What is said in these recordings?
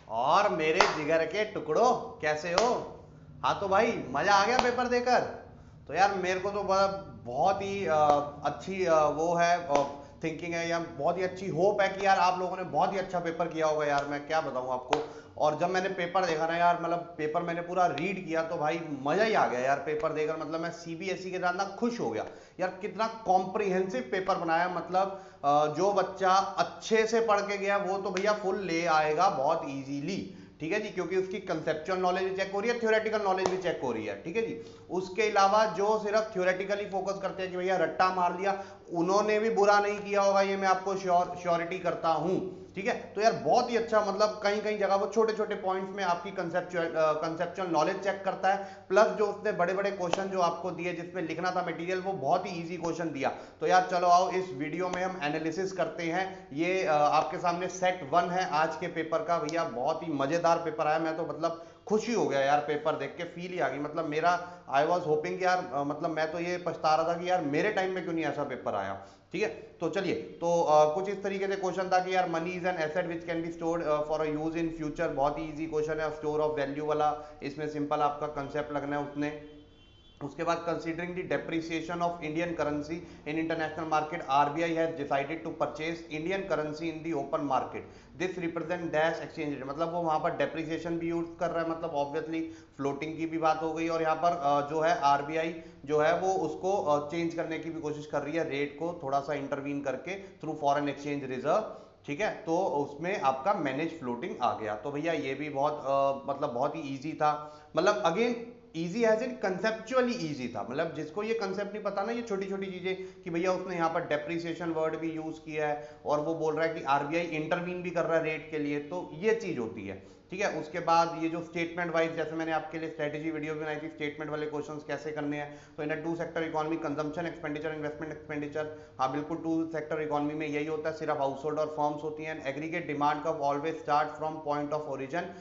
और मेरे जिगर के टुकड़ों, कैसे हो? हाँ तो भाई, मजा आ गया पेपर देकर? तो यार मेरे को तो बहुत ही अच्छी वो है थिंकिंग है, या बहुत ही अच्छी होप है कि यार आप लोगों ने बहुत ही अच्छा पेपर किया होगा। यार मैं क्या बताऊं आपको। और जब मैंने पेपर देखा ना यार, मतलब पेपर मैंने पूरा रीड किया तो भाई मजा ही आ गया यार पेपर देखकर। मतलब मैं सीबीएसई के साथ ना खुश हो गया यार, कितना कॉम्प्रिहेंसिव पेपर बनाया। मतलब जो बच्चा अच्छे से पढ़ के गया वो तो भैया फुल ले आएगा बहुत इजीली। ठीक है जी, क्योंकि उसकी कंसेप्चुअल नॉलेज भी चेक हो रही है, थ्योरेटिकल नॉलेज भी चेक हो रही है। ठीक है जी। उसके अलावा जो सिर्फ थ्योरेटिकली फोकस करते हैं कि भैया रट्टा मार लिया, उन्होंने भी बुरा नहीं किया होगा, ये मैं आपको श्योरिटी करता हूं। ठीक है, तो यार बहुत ही अच्छा, मतलब कहीं कहीं जगह वो छोटे छोटे पॉइंट्स में आपकी कंसेप्चुअल नॉलेज चेक करता है। प्लस जो उसने बड़े बड़े क्वेश्चन जो आपको दिए जिसमें लिखना था मटेरियल, वो बहुत ही इजी क्वेश्चन दिया। तो यार चलो आओ इस वीडियो में हम एनालिसिस करते हैं। ये आपके सामने सेट 1 है आज के पेपर का। भैया बहुत ही मजेदार पेपर आया, मैं तो मतलब खुशी हो गया यार पेपर देख के, फील ही आ गई। मतलब मेरा आई वॉज होपिंग यार, मतलब मैं तो ये पछता रहा था कि यार मेरे टाइम में क्यों नहीं ऐसा पेपर आया। ठीक है, तो चलिए। तो कुछ इस तरीके से क्वेश्चन था कि यार money is an asset which can be stored for a use in future. बहुत ही इजी क्वेश्चन है, स्टोर ऑफ वैल्यू वाला। इसमें सिंपल आपका कंसेप्ट लगना है उसने। उसके बाद considering the depreciation of Indian currency in international market, RBI has decided to purchase Indian currency in the open market. This represent dash exchange rate. मतलब वो वहां पर डेप्रिसिएशन भी यूज कर रहा है, मतलब ऑब्वियसली फ्लोटिंग की भी बात हो गई। और यहाँ पर जो है आरबीआई जो है वो उसको चेंज करने की भी कोशिश कर रही है, रेट को थोड़ा सा इंटरवीन करके थ्रू फॉरेन एक्सचेंज रिजर्व। ठीक है, तो उसमें आपका मैनेज फ्लोटिंग आ गया। तो भैया ये भी बहुत मतलब बहुत ही इजी था। मतलब again easy as in conceptually easy था। मतलब जिसको ये कंसेप्ट नहीं पता ना, ये छोटी छोटी चीजें कि भैया उसने यहाँ पर डेप्रिसिएशन वर्ड भी यूज किया है और वो बोल रहा है कि आरबीआई इंटरवीन भी कर रहा है रेट के लिए, तो ये चीज होती है। ठीक है, उसके बाद ये जो स्टेटमेंट वाइज, जैसे मैंने आपके लिए स्ट्रेटेजी वीडियो भी बनाई थी, स्टेटमेंट वाले क्वेश्चंस कैसे करने हैं। तो in two sector economy, consumption expenditure, investment expenditure. हाँ बिल्कुल, टू सेक्टर इकोनॉमी में यही होता है, सिर्फ हाउस होल्ड और फर्म्स होती हैं। एग्रीगेट डिमांड का always start from point of origin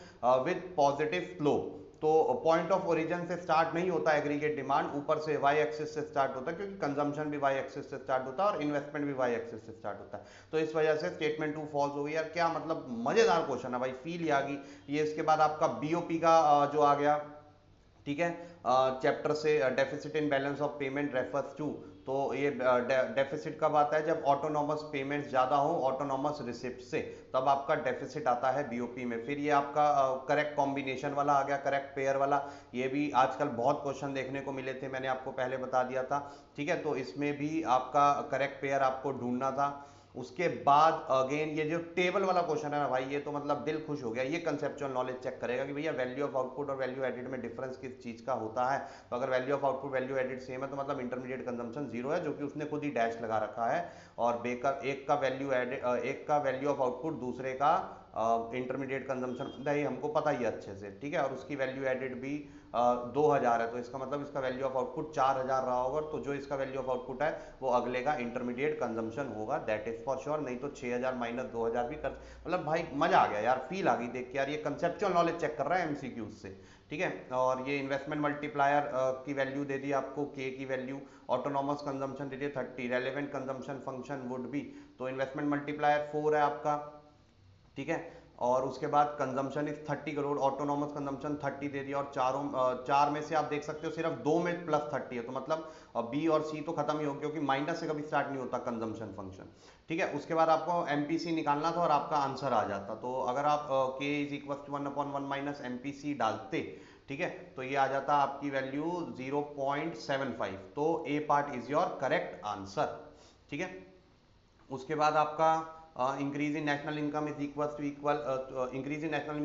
with positive flow. तो पॉइंट ऑफ ओरिजिन से स्टार्ट नहीं होता एग्रीगेट डिमांड, ऊपर से वाई एक्सिस से स्टार्ट होता है, क्योंकि कंजम्पशन भी वाई एक्सिस से स्टार्ट होता है और इन्वेस्टमेंट भी वाई एक्सिस से स्टार्ट होता है। तो इस वजह से स्टेटमेंट 2 फॉल्स हो गई। यार क्या मतलब मजेदार क्वेश्चन है भाई, फील ही आ गई। ये इसके बाद आपका बीओपी का जो आ गया। ठीक है, चैप्टर से deficit in balance of payment refers to. तो ये डेफिसिट कब आता है? जब ऑटोनॉमस पेमेंट्स ज्यादा हो ऑटोनॉमस रिसिप्ट से, तब आपका डेफिसिट आता है बीओपी में। फिर ये आपका करेक्ट कॉम्बिनेशन वाला आ गया, करेक्ट पेयर वाला। ये भी आजकल बहुत क्वेश्चन देखने को मिले थे, मैंने आपको पहले बता दिया था। ठीक है, तो इसमें भी आपका करेक्ट पेयर आपको ढूंढना था। उसके बाद अगेन ये जो टेबल वाला क्वेश्चन है ना भाई, ये तो मतलब दिल खुश हो गया। ये कंसेप्चुअल नॉलेज चेक करेगा कि भैया वैल्यू ऑफ आउटपुट और वैल्यू एडिड में डिफरेंस किस चीज का होता है। तो अगर value of output value added same है तो मतलब इंटरमीडिएट कंजम्पशन जीरो है, जो कि उसने खुद ही डैश लगा रखा है। और एक का वैल्यू एडिड, एक का वैल्यू ऑफ आउटपुट, दूसरे का इंटरमीडिएट कंजम्पशन, नहीं हमको पता ही है अच्छे से। ठीक है, और उसकी वैल्यू एडिड भी 2000 है, तो इसका मतलब इसका वैल्यू ऑफ आउटपुट 4000 रहा होगा। तो जो इसका वैल्यू ऑफ आउटपुट है वो अगले का इंटरमीडिएट कंजम्पशन होगा, दैट इज फॉर श्योर। नहीं तो 6000 माइनस 2000 भी कर, मतलब भाई मजा आ गया यार, फील आ गई देख के यार। ये कंसेप्चुअल नॉलेज चेक कर रहा है एमसीक्यूज से। ठीक है, और ये इन्वेस्टमेंट मल्टीप्लायर की वैल्यू दे दी आपको, के की वैल्यू। ऑटोनॉमस कंजम्पशन दे दिए 30, relevant consumption function would be. तो इन्वेस्टमेंट मल्टीप्लायर 4 है आपका। ठीक है, और उसके बाद consumption is 30 crore, autonomous consumption 30 दे दिया। और चार में से आप देख सकते हो सिर्फ दो में प्लस 30 है, तो मतलब बी और सी तो खत्म ही हो, क्योंकि माइनस से कभी स्टार्ट नहीं होता कंजम्पशन फंक्शन। ठीक है, उसके बाद आपको एमपीसी निकालना था और आपका आंसर आ जाता। तो अगर आप K is equal to 1/1 minus MPC डालते, ठीक है, तो ये आ जाता आपकी वैल्यू 0.75। तो A part is your correct answer. ठीक है, उसके बाद आपका increase in national income is equal increase in national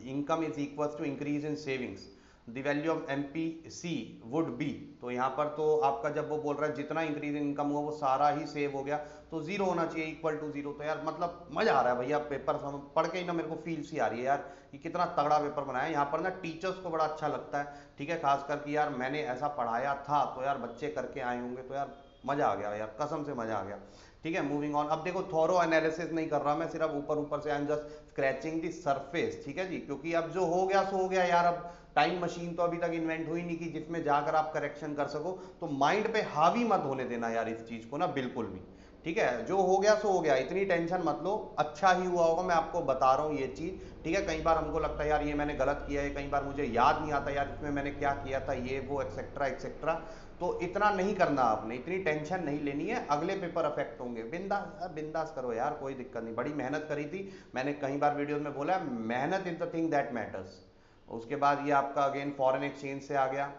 income is equal to increase in savings. The value of MPC would be. तो यहाँ पर तो आपका जब वो बोल रहा है जितना इंक्रीज इन इनकम हुआ वो सारा ही सेव हो गया, तो जीरो होना चाहिए, इक्वल टू जीरो। तो यार मतलब मजा आ रहा है भैया पेपर पढ़ के ही ना, मेरे को फील सी आ रही है यार कि कितना तगड़ा पेपर बनाया है। यहाँ पर ना टीचर्स को बड़ा अच्छा लगता है। ठीक है, खासकर कि यार मैंने ऐसा पढ़ाया था तो यार बच्चे करके आए होंगे, तो यार मजा आ गया यार, कसम से मजा आ गया। ठीक है, मूविंग ऑन। अब देखो थोरो एनालिसिस नहीं कर रहा मैं, सिर्फ ऊपर ऊपर से I am just scratching the surface. ठीक है जी, क्योंकि अब जो हो गया सो हो गया यार। अब टाइम मशीन तो अभी तक इन्वेंट हुई नहीं कि जिसमें जाकर आप करेक्शन कर सको। तो माइंड पे हावी मत होने देना यार इस चीज को ना, बिल्कुल भी। ठीक है, जो हो गया सो हो गया, इतनी टेंशन मत लो, अच्छा ही हुआ होगा, मैं आपको बता रहा हूँ ये चीज। ठीक है, कई बार हमको लगता है यार ये मैंने गलत किया है, कई बार मुझे याद नहीं आता यार इसमें मैंने क्या किया था, ये वो एक्सेट्रा एक्सेट्रा। तो इतना नहीं करना आपने, इतनी टेंशन नहीं लेनी है, अगले पेपर अफेक्ट होंगे, बिंदास बिंदास करो यार, कोई दिक्कत नहीं, बड़ी मेहनत करी थी। मैंने कई बार वीडियोस में बोला है, मेहनत is the thing that matters. उसके बाद ये आपका अगेन फॉरेन एक्सचेंज से आ गया,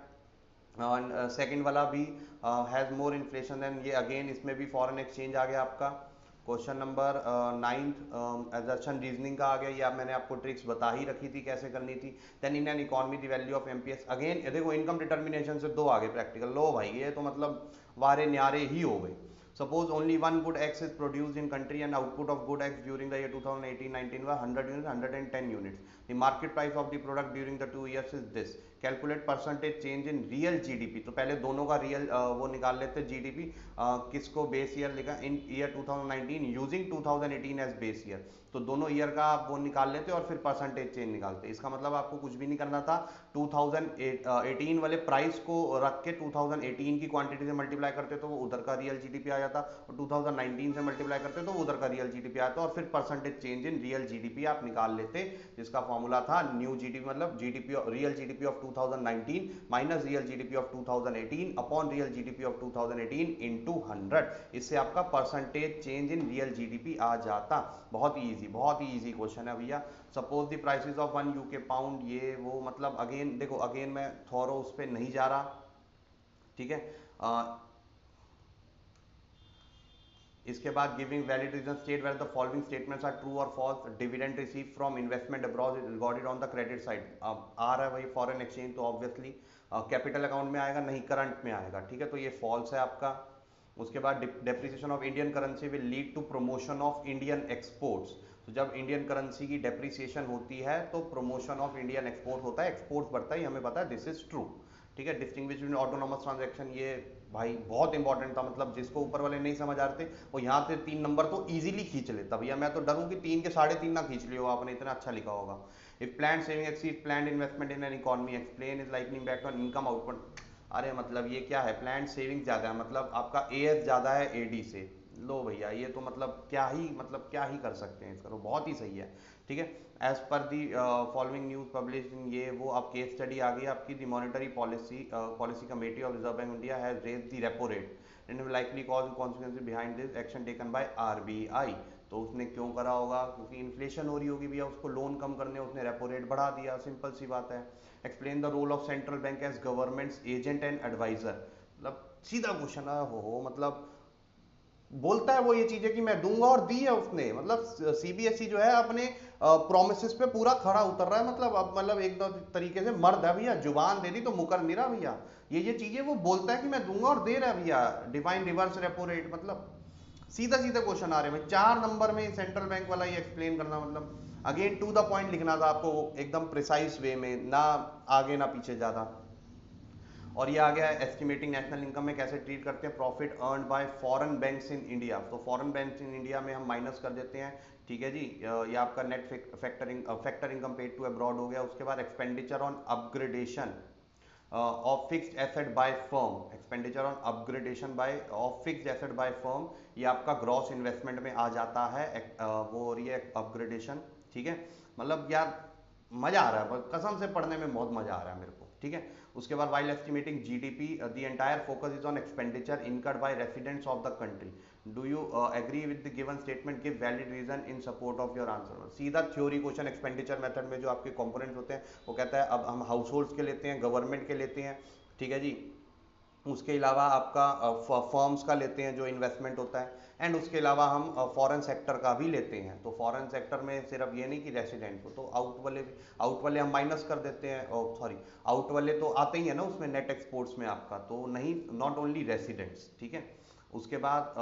और सेकंड वाला भी हैज मोर इन्फ्लेशन देन, ये अगेन इसमें भी फॉरेन एक्सचेंज आ गया आपका। Question number 9th assertion reasoning का आ गया, ये मैंने आपको ट्रिक्स बता ही रखी थी कैसे करनी थी। Then in an economy the value of MPS, again देखो इनकम डिटर्मिनेशन से दो आगे प्रैक्टिकल, लो भाई ये तो मतलब वारे न्यारे ही हो गए। Suppose only one good X is produced in country and output of good X during the year 2018-19 was 100 units, 110 units. The market price of the product during the 2 years is this. Calculate percentage change in real GDP. तो पहले दोनों का real वो निकाल लेते GDP, किसको base year लिखा in year 2019 using 2018 as base year. तो दोनों ईयर का आप वो निकाल लेते और फिर परसेंटेज चेंज निकालते। इसका मतलब आपको कुछ भी नहीं करना था, 2018 वाले प्राइस को रख के 2018 की क्वांटिटी से मल्टीप्लाई करते तो वो उधर का रियल जीडीपी आ जाता, और 2019 से मल्टीप्लाई करते तो वो उधर का रियल जीडीपी आता, और फिर percentage change in real GDP आप निकाल लेते, जिसका फॉर्मूला था न्यू जीडीपी मतलब GDP real GDP of 2019 minus real GDP of 2018 upon real GDP of 2018 into 100। इससे आपका percentage change in real GDP आ जाता। बहुत ही इजी क्वेश्चन है भैया। Suppose the prices of 1 UK pound, ये वो मतलब अगेन देखो, अगेन मैं थोरो उस पर नहीं जा रहा, ठीक है। इसके बाद giving valid reason state where the following statements are true और false. Dividend receive from investment abroad is recorded on the credit side. अब आ रहा है भाई फॉरेन एक्सचेंज, तो ऑब्वियसली कैपिटल अकाउंट में आएगा, नहीं करंट में आएगा, ठीक है, तो ये फॉल्स है आपका। उसके बाद depreciation of Indian currency will lead to promotion of Indian exports. तो जब इंडियन करेंसी की डेप्रिसिएशन होती है तो प्रमोशन ऑफ इंडियन एक्सपोर्ट होता है, एक्सपोर्ट्स बढ़ता है, हमें पता है, दिस इज ट्रू, ठीक है। डिस्टिंग्विश बिटवीन ऑटोनोमस ट्रांजैक्शन, ये भाई बहुत इंपॉर्टेंट था, मतलब जिसको ऊपर वाले नहीं समझ आ रहे थे वो यहाँ से 3 नंबर तो इजीली खींच लेता भैया। मैं तो डरूं कि 3 के 3.5 ना खींच लियो आपने, इतना अच्छा लिखा होगा। If plan saving exceed plan investment in an economy, explain is likely impact on income output. अरे मतलब ये क्या है, प्लान सेविंग ज्यादा है, मतलब आपका एएस ज्यादा है एडी से। लो भैया ये तो मतलब क्या ही कर सकते हैं इसका, तो बहुत ही सही है, ठीक है। As per the following news publish in ये वो, अब केस स्टडी आ गई आपकी। The monetary policy committee of reserve bank India has raise the repo rate and likely cause and consequences behind this action taken by RBI. तो उसने क्यों करा होगा, क्योंकि इन्फ्लेशन हो रही होगी भैया, उसको लोन कम करने उसने रेपो रेट बढ़ा दिया, सिंपल सी बात है। Explain the role of central bank as government's agent and adviser, मतलब सीधा क्वेश्चन हो मतलब बोलता है वो ये चीजें कि मैं दूंगा, और दी है उसने, मतलब सीबीएसई जो है अपने प्रोमिस पे पूरा खड़ा उतर रहा है, मतलब अब मतलब एक दो तरीके से मर्द है भैया, जुबान दे दी तो मुकर नहीं रहा भैया। ये चीजें वो बोलता है कि मैं दूंगा और दे रहा है भैया। डिफाइन रिवर्स रेपो रेट, मतलब सीधा सीधा क्वेश्चन आ रहे हैं भाई, 4 नंबर में सेंट्रल बैंक वाला ये एक्सप्लेन करना, मतलब अगेन टू द पॉइंट लिखना था आपको एकदम प्रिसाइज वे में, ना आगे ना पीछे ज्यादा। और ये आ गया है एस्टिमेटिंग नेशनल इनकम में कैसे ट्रीट करते हैं profit earn by foreign banks in India. तो फॉरेन बैंक्स इन इंडिया में हम माइनस कर देते हैं, ठीक है जी। ये आपका net factor income paid to abroad हो गया। उसके बाद expenditure on upgradation of fixed asset by firm, expenditure on upgradation by of fixed asset by firm, ये आपका ग्रॉस इन्वेस्टमेंट में आ जाता है। वो हो रही है अपग्रेडेशन, ठीक है। मतलब यार मजा आ रहा है, कसम से पढ़ने में बहुत मजा आ रहा है मेरे को, ठीक है। उसके बाद while estimating GDP the entire focus is on expenditure incurred by residents of the country. Do you agree with the given statement, give valid reason in support of your answer. सीधा थ्योरी क्वेश्चन, एक्सपेंडिचर मेथड में जो आपके components होते हैं वो कहता है अब हम हाउस होल्ड्स के लेते हैं, गवर्नमेंट के लेते हैं, ठीक है जी। उसके अलावा आपका फर्म्स का लेते हैं जो इन्वेस्टमेंट होता है, एंड उसके अलावा हम फॉरेन सेक्टर का भी लेते हैं। तो फॉरेन सेक्टर में सिर्फ ये नहीं कि रेसिडेंट को, तो आउट वाले हम माइनस कर देते हैं, सॉरी आउट वाले तो आते ही है ना उसमें नेट एक्सपोर्ट्स में आपका, तो नहीं, नॉट ओनली रेसिडेंट्स, ठीक है। उसके बाद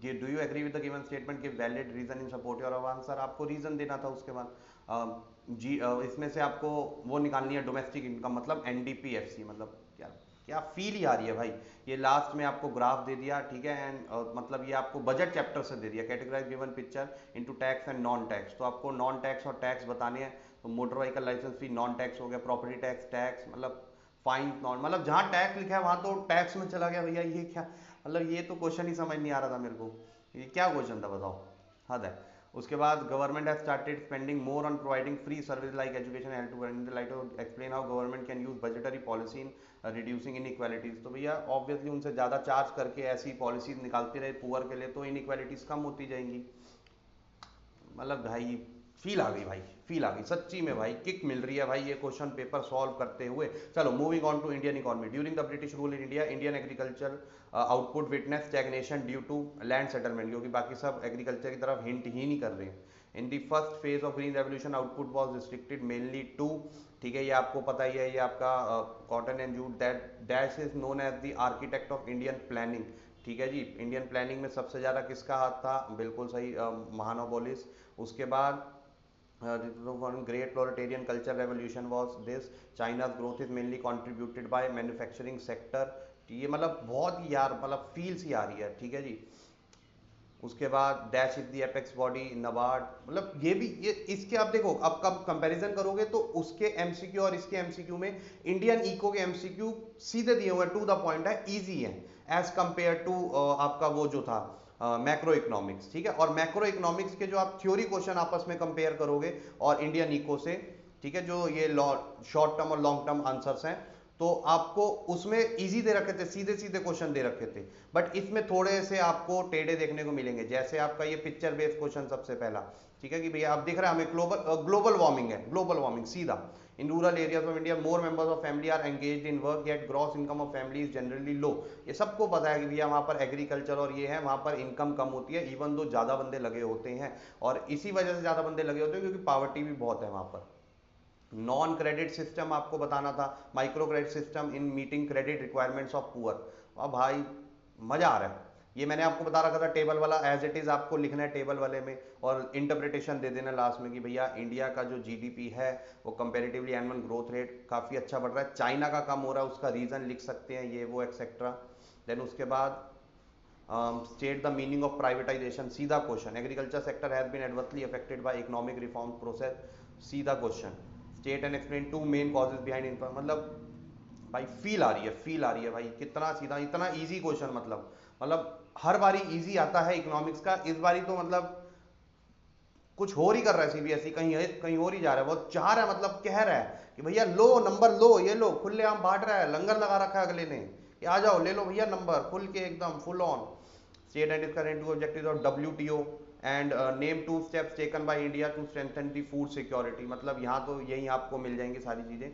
do you agree with the given statement कि valid reason in support your answer, आपको रीजन देना था। उसके बाद इसमें से आपको वो निकालनी है डोमेस्टिक इनकम, मतलब एनडीपीएफसी, मतलब क्या क्या फील ही आ रही है भाई। ये लास्ट में आपको ग्राफ दे दिया, ठीक है, एंड मतलब ये आपको बजट चैप्टर से दे दिया, categorize given picture into tax and non tax. तो आपको नॉन टैक्स और टैक्स बताने हैं, तो motor vehicle licence fee non tax हो गया, प्रॉपर्टी टैक्स टैक्स, मतलब फाइन नॉन, मतलब जहां टैक्स लिखा है वहां तो टैक्स में चला गया भैया, ये क्या, मतलब ये तो क्वेश्चन ही समझ नहीं आ रहा था मेरे को। ये क्या क्वेश्चन था बताओ, हद है। उसके बाद government has started spending more on providing free service like education health to in the light of explain how government can use budgetary policy in reducing inequalities. तो भैया ऑब्वियसली उनसे ज़्यादा चार्ज करके ऐसी पॉलिसीज निकालती रहे पुअर के लिए तो इनइक्वालिटीज कम होती जाएंगी। मतलब भाई फील आ गई भाई, फील आ गई सच्ची में भाई, किक मिल रही है भाई ये क्वेश्चन पेपर सॉल्व करते हुए। चलो moving on to Indian economy. During the British rule in India, Indian agriculture output witness stagnation due to land settlement, क्योंकि बाकी सब एग्रीकल्चर की तरफ हिंट ही नहीं कर रहे हैं। In the first phase of green revolution output was restricted mainly to, ठीक है ये आपको पता ही है, ये आपका cotton and jute, that dash is known as the architect of Indian planning. ठीक है जी, इंडियन प्लानिंग में सबसे ज़्यादा किसका हाथ था, बिल्कुल सही महानोबोलिस। उसके बाद great proletarian culture revolution was this, China's growth is mainly contributed by manufacturing sector। ये मतलब बहुत ही यार मतलब फील सी आ रही है, ठीक है जी। उसके बाद dash is the apex body NABARD, मतलब ये भी ये इसके आप देखो अब कब कंपैरिजन करोगे तो उसके एमसीक्यू और इसके एमसीक्यू में इंडियन इको के एमसीक्यू सीधे दिए हुए टू द पॉइंट है, इजी है एज कंपेयर टू आपका वो जो था मैक्रो इकोनॉमिक्स, ठीक है। और मैक्रो इकोनॉमिक्स के जो आप थ्योरी क्वेश्चन आपस में कंपेयर करोगे और इंडियन इको से, ठीक है, जो ये शॉर्ट टर्म और लॉन्ग टर्म आंसर्स हैं, तो आपको उसमें इजी दे रखे थे, सीधे सीधे क्वेश्चन दे रखे थे, बट इसमें थोड़े से आपको टेढ़े देखने को मिलेंगे। जैसे आपका ये पिक्चर बेस्ड क्वेश्चन सबसे पहला, ठीक है कि भैया आप दिख रहा है हमें ग्लोबल वार्मिंग है, ग्लोबल वार्मिंग सीधा। In rural areas of India more members of family are engaged in work yet gross income of family is generally low. ये सबको पता है कि भैया वहां पर एग्रीकल्चर और ये है, वहां पर इनकम कम होती है, इवन दो ज्यादा बंदे लगे होते हैं, और इसी वजह से ज्यादा बंदे लगे होते हैं क्योंकि पॉवर्टी भी बहुत है वहां पर। नॉन क्रेडिट सिस्टम आपको बताना था, micro credit system in meeting credit requirements of poor. अब भाई मजा आ रहा है, ये मैंने आपको बता रखा था टेबल वाला एज इट इज आपको लिखना है टेबल वाले में, और इंटरप्रिटेशन दे देना लास्ट में कि भैया इंडिया का जो जीडीपी है वो कंपैरेटिवली एनुअल ग्रोथ रेट काफी अच्छा बढ़ रहा है, चाइना का कम हो रहा है, उसका रीजन लिख सकते हैं ये वो एक्सेट्रा। देन उसके बाद state the meaning of privatization, सीधा question. Agriculture sector has been adversely affected by economic reform process, सीधा question. State and explain two main causes behind income, मतलब भाई फील आ रही है, फील आ रही है भाई, कितना सीधा, इतना इजी क्वेश्चन, मतलब हर बारी इजी आता है इकोनॉमिक्स का, इस बारी तो मतलब कुछ और ही कर रहा है सीबीएसई, कहीं और ही जा रहा है, वो चाह रहा है, मतलब कह रहा है कि भैया लो नंबर लो, ये लो, खुलेआम बांट रहा है, लंगर लगा रखा है अगले ने कि आ जाओ ले लो भैया नंबर खुल के एकदम full on. State and is current two objectives of WTO and name two steps taken by India to strengthen the food security, मतलब यहाँ तो यही आपको मिल जाएंगी सारी चीजें।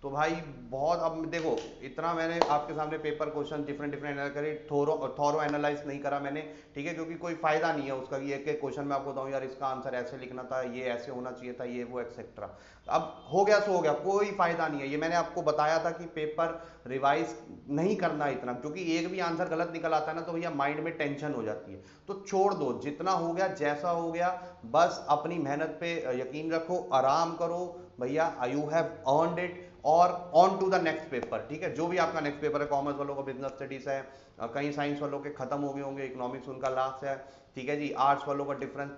तो भाई बहुत, अब देखो इतना मैंने आपके सामने पेपर क्वेश्चन डिफरेंट डिफरेंट करे, थोरो एनालाइज नहीं करा मैंने, ठीक है, क्योंकि कोई फायदा नहीं है उसका कि एक एक क्वेश्चन में आपको बताऊं यार इसका आंसर ऐसे लिखना था, ये ऐसे होना चाहिए था, ये वो एक्सेट्रा। अब हो गया सो हो गया, कोई फायदा नहीं है। ये मैंने आपको बताया था कि पेपर रिवाइज नहीं करना इतना, क्योंकि एक भी आंसर गलत निकल आता है ना तो भैया माइंड में टेंशन हो जाती है, तो छोड़ दो, जितना हो गया जैसा हो गया, बस अपनी मेहनत पे यकीन रखो, आराम करो भैया, यू हैव अर्नड इट, और on to the next paper, ठीक है। जो भी आपका नेक्स्ट पेपर है, कॉमर्स वालों का बिजनेस स्टडीज है, कई साइंस वालों के खत्म हो गए होंगे, इकोनॉमिक्स उनका लास्ट है, ठीक है जी, आर्ट्स वालों का डिफरेंस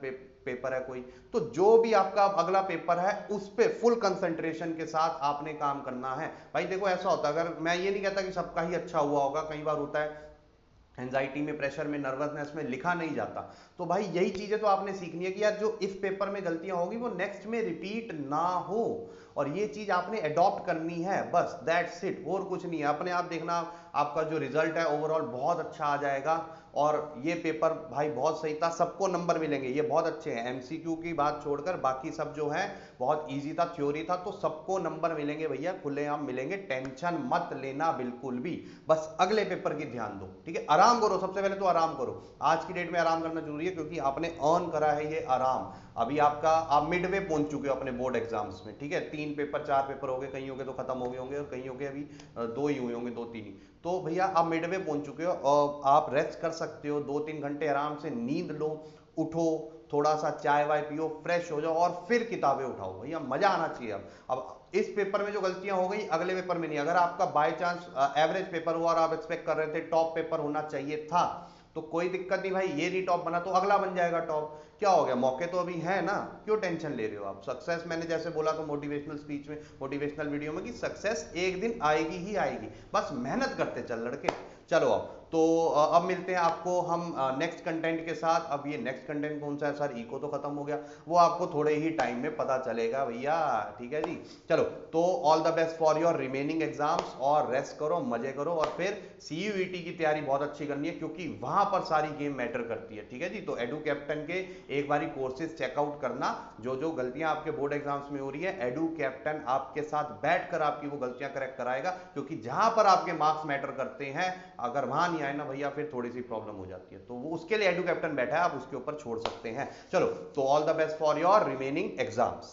पेपर है कोई, तो जो भी आपका अगला पेपर है उस पे फुल कंसंट्रेशन के साथ आपने काम करना है। भाई देखो ऐसा होता है, अगर मैं ये नहीं कहता कि सबका ही अच्छा हुआ होगा, कई बार होता है एंजाइटी में, प्रेशर में, नर्वसनेस में लिखा नहीं जाता, तो भाई यही चीजें तो आपने सीखनी है कि यार जो इस पेपर में गलतियां होगी वो नेक्स्ट में रिपीट ना हो, और ये चीज आपने अडॉप्ट करनी है, बस दैट्स इट, और कुछ नहीं है। अपने आप देखना आपका जो रिजल्ट है ओवरऑल बहुत अच्छा आ जाएगा, और ये पेपर भाई बहुत सही था, सबको नंबर मिलेंगे, ये बहुत अच्छे हैं, एमसीक्यू की बात छोड़कर बाकी सब जो है बहुत इजी था, थ्योरी था, तो सबको नंबर मिलेंगे भैया, खुलेआम मिलेंगे, टेंशन मत लेना बिल्कुल भी, बस अगले पेपर की ध्यान दो, ठीक है। आराम करो, सबसे पहले तो आराम करो, आज की डेट में आराम करना जरूरी है, क्योंकि आपने अर्न करा है ये आराम। अभी आपका आप मिड वे पहुंच चुके हो अपने बोर्ड एग्जाम्स में, ठीक है, 3 पेपर 4 पेपर हो गए, कहीं हो गए तो खत्म हो गए होंगे, और कहीं हो गए अभी 2 ही हुए होंगे, 2-3 ही, तो भैया आप मिड वे पहुंच चुके हो, और आप रेस्ट कर सकते हो, 2-3 घंटे आराम से नींद लो, उठो, थोड़ा सा चाय वाय पियो, फ्रेश हो जाओ, और फिर किताबें उठाओ, भैया मजा आना चाहिए। अब इस पेपर में जो गलतियां हो गई अगले पेपर में नहीं, अगर आपका बाय चांस एवरेज पेपर हुआ और आप एक्सपेक्ट कर रहे थे टॉप पेपर होना चाहिए था, तो कोई दिक्कत नहीं भाई, ये नहीं टॉप बना तो अगला बन जाएगा टॉप, क्या हो गया, मौके तो अभी है ना, क्यों टेंशन ले रहे हो आप। सक्सेस मैंने जैसे बोला तो मोटिवेशनल स्पीच में, मोटिवेशनल वीडियो में, कि सक्सेस एक दिन आएगी ही आएगी, बस मेहनत करते चल लड़के। चलो अब तो अब मिलते हैं आपको हम नेक्स्ट कंटेंट के साथ। अब ये नेक्स्ट कंटेंट कौन सा है सर, इको तो खत्म हो गया, वो आपको थोड़े ही टाइम में पता चलेगा भैया, ठीक है जी। चलो, तो all the best for your remaining exams, और रेस्ट करो, मजे करो, और फिर सीयूईटी की तैयारी बहुत अच्छी करनी है, क्योंकि वहां पर सारी गेम मैटर करती है, ठीक है जी। तो एडू कैप्टन के एक बारी कोर्सेज चेकआउट करना, जो जो गलतियां आपके बोर्ड एग्जाम्स में हो रही है, एडू कैप्टन आपके साथ बैठकर आपकी वो गलतियां करेक्ट कराएगा, क्योंकि जहां पर आपके मार्क्स मैटर करते हैं, अगर वहां नहीं आए ना भैया, फिर थोड़ी सी प्रॉब्लम हो जाती है। तो वो उसके लिए एडू कैप्टन बैठा है, आप उसके ऊपर छोड़ सकते हैं। चलो, तो all the best for your remaining exams.